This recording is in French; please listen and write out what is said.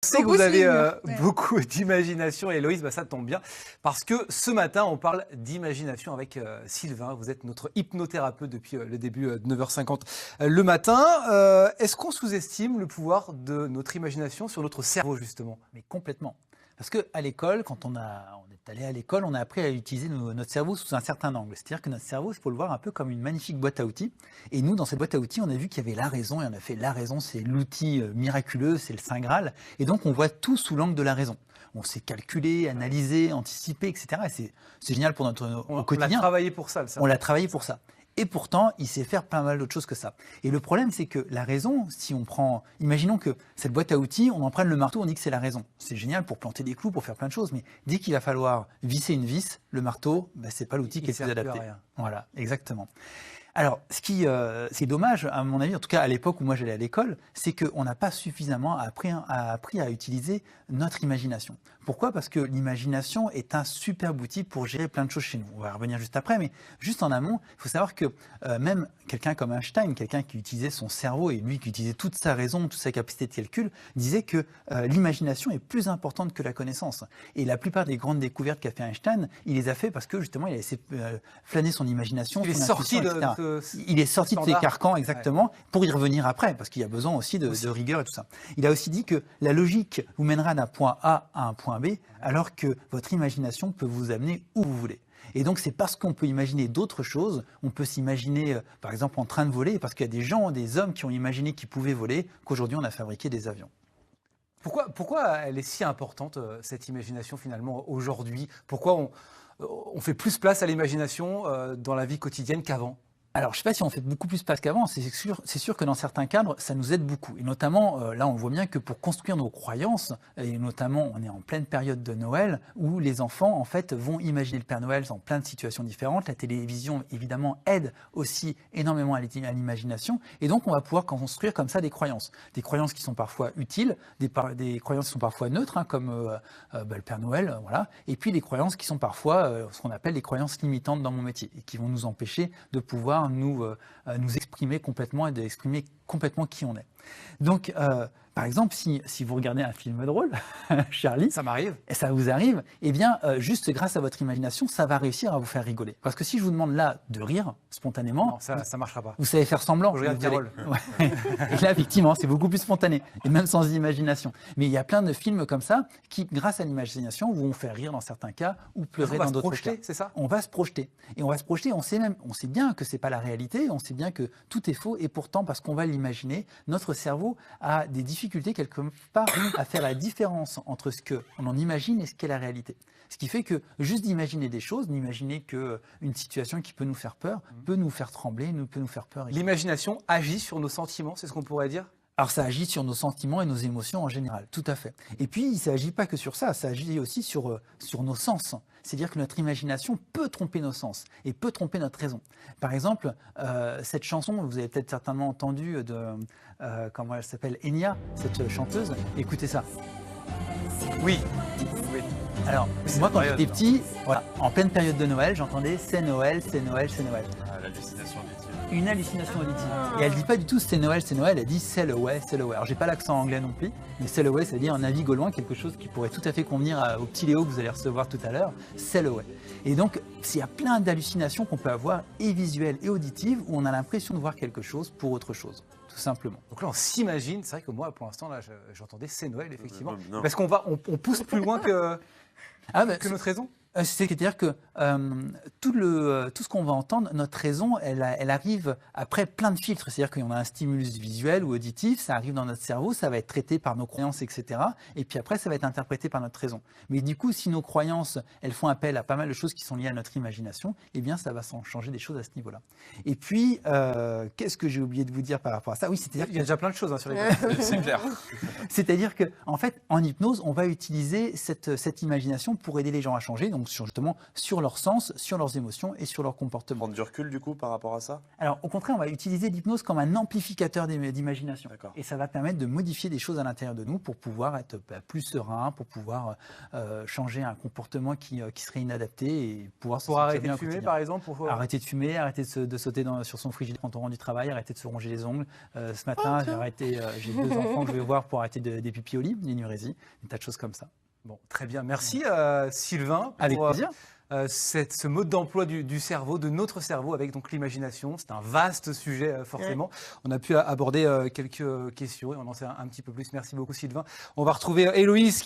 Je sais que vous avez beaucoup d'imagination, Héloïse, ça tombe bien, parce que ce matin, on parle d'imagination avec Sylvain. Vous êtes notre hypnothérapeute depuis le début de 9h50 le matin. Est-ce qu'on sous-estime le pouvoir de notre imagination sur notre cerveau, justement? Mais complètement. Parce qu'à l'école, quand on est allé à l'école, on a appris à utiliser notre cerveau sous un certain angle. C'est-à-dire que notre cerveau, il faut le voir un peu comme une magnifique boîte à outils. Et nous, dans cette boîte à outils, on a vu qu'il y avait la raison. Et on a fait la raison, c'est l'outil miraculeux, c'est le Saint Graal. Et donc, on voit tout sous l'angle de la raison. On sait calculer, analyser, anticiper, etc. Et c'est génial pour notre quotidien. On l'a travaillé pour ça, le cerveau. On l'a travaillé pour ça. Et pourtant, il sait faire pas mal d'autres choses que ça. Et le problème, c'est que la raison, si on prend... Imaginons que cette boîte à outils, on en prenne le marteau, on dit que c'est la raison. C'est génial pour planter des clous, pour faire plein de choses, mais dès qu'il va falloir visser une vis, le marteau, c'est pas l'outil qui est le plus adapté. Voilà, exactement. Alors, ce qui est dommage, à mon avis, en tout cas à l'époque où moi j'allais à l'école, c'est qu'on n'a pas suffisamment appris à utiliser notre imagination. Pourquoi? Parce que l'imagination est un superbe outil pour gérer plein de choses chez nous. On va y revenir juste après, mais juste en amont, il faut savoir que même quelqu'un comme Einstein, quelqu'un qui utilisait son cerveau et lui qui utilisait toute sa raison, toute sa capacité de calcul, disait que l'imagination est plus importante que la connaissance. Et la plupart des grandes découvertes qu'a fait Einstein, il les a fait parce que justement il a laissé flâner son imagination, il est sorti il est sorti de ses carcans, exactement, pour y revenir après, parce qu'il y a besoin aussi de rigueur et tout ça. Il a aussi dit que la logique vous mènera d'un point A à un point B, alors que votre imagination peut vous amener où vous voulez. Et donc c'est parce qu'on peut imaginer d'autres choses, on peut s'imaginer par exemple en train de voler, parce qu'il y a des gens, des hommes qui ont imaginé qu'ils pouvaient voler, qu'aujourd'hui on a fabriqué des avions. Pourquoi elle est si importante, cette imagination finalement aujourd'hui? Pourquoi on fait plus place à l'imagination dans la vie quotidienne qu'avant? Alors, je ne sais pas si on fait beaucoup plus place qu'avant, c'est sûr que dans certains cadres, ça nous aide beaucoup. Et notamment, là, on voit bien que pour construire nos croyances, et notamment, on est en pleine période de Noël, où les enfants, en fait, vont imaginer le Père Noël dans plein de situations différentes. La télévision, évidemment, aide aussi énormément à l'imagination. Et donc, on va pouvoir construire comme ça des croyances. Des croyances qui sont parfois utiles, des croyances qui sont parfois neutres, comme le Père Noël, voilà. Et puis, des croyances qui sont parfois ce qu'on appelle les croyances limitantes dans mon métier, et qui vont nous empêcher de pouvoir nous exprimer complètement et d'exprimer complètement qui on est. Donc, par exemple, si vous regardez un film drôle, Charlie, ça m'arrive, et ça vous arrive, eh bien, juste grâce à votre imagination, ça va réussir à vous faire rigoler. Parce que si je vous demande là de rire spontanément, non, ça marchera pas. Vous savez faire semblant. Je regarde Carole. Ouais. Et là, effectivement, c'est beaucoup plus spontané, et même sans imagination. Mais il y a plein de films comme ça qui, grâce à l'imagination, vont faire rire dans certains cas ou pleurer dans d'autres cas. C'est ça? On va se projeter. Et on va se projeter, on sait bien que c'est pas la réalité, on sait bien que tout est faux, et pourtant, parce qu'on va l'imaginer, notre cerveau a des difficultés quelque part à faire la différence entre ce qu'on en imagine et ce qu'est la réalité. Ce qui fait que juste d'imaginer des choses, d'imaginer qu'une situation qui peut nous faire peur, peut nous faire trembler, peut nous faire peur. L'imagination agit sur nos sentiments, c'est ce qu'on pourrait dire? Alors ça agit sur nos sentiments et nos émotions en général, tout à fait. Et puis il ne s'agit pas que sur ça, ça agit aussi sur nos sens. C'est-à-dire que notre imagination peut tromper nos sens et peut tromper notre raison. Par exemple, cette chanson, vous avez peut-être certainement entendu comment elle s'appelle, Enya, cette chanteuse. Écoutez ça. Oui. Alors, moi quand j'étais petit, voilà, en pleine période de Noël, j'entendais « c'est Noël, c'est Noël, c'est Noël ». L'hallucination auditive. Une hallucination auditive. Et elle dit pas du tout c'est Noël, elle dit c'est le ouais, c'est le ouais. Alors j'ai pas l'accent anglais non plus, mais c'est le ouais, c'est-à-dire un avis gaulois, quelque chose qui pourrait tout à fait convenir au petit Léo que vous allez recevoir tout à l'heure, c'est le ouais. Et donc, il y a plein d'hallucinations qu'on peut avoir, et visuelles et auditives, où on a l'impression de voir quelque chose pour autre chose, tout simplement. Donc là, on s'imagine, c'est vrai que moi, pour l'instant, là, j'entendais c'est Noël, effectivement, parce qu'on pousse plus loin que notre raison. C'est-à-dire que tout ce qu'on va entendre, notre raison, elle arrive après plein de filtres. C'est-à-dire qu'on a un stimulus visuel ou auditif, ça arrive dans notre cerveau, ça va être traité par nos croyances, etc. Et puis après, ça va être interprété par notre raison. Mais du coup, si nos croyances, elles font appel à pas mal de choses qui sont liées à notre imagination, eh bien, ça va changer des choses à ce niveau-là. Et puis, qu'est-ce que j'ai oublié de vous dire par rapport à ça? Oui, c'est-à-dire il y a déjà plein de choses sur les c'est clair. C'est-à-dire que, en fait, en hypnose, on va utiliser cette imagination pour aider les gens à changer. donc justement sur leur sens, sur leurs émotions et sur leur comportement. Prendre du recul du coup par rapport à ça? Alors au contraire, on va utiliser l'hypnose comme un amplificateur d'imagination. D'accord. Et ça va permettre de modifier des choses à l'intérieur de nous pour pouvoir être plus serein, pour pouvoir changer un comportement qui serait inadapté et pouvoir se Pour sentir arrêter bien de au fumer, quotidien. par exemple Arrêter de fumer, arrêter de sauter sur son frigidaire quand on rentre du travail, arrêter de se ronger les ongles. Ce matin, j'ai 2 enfants que je vais voir pour arrêter des pupilles au lit, l'énurésie, des tas de choses comme ça. Bon, très bien. Merci Sylvain Avec pour plaisir. ce mode d'emploi du cerveau, de notre cerveau avec donc l'imagination. C'est un vaste sujet forcément. On a pu aborder quelques questions et on en sait un petit peu plus. Merci beaucoup Sylvain. On va retrouver Héloïse qui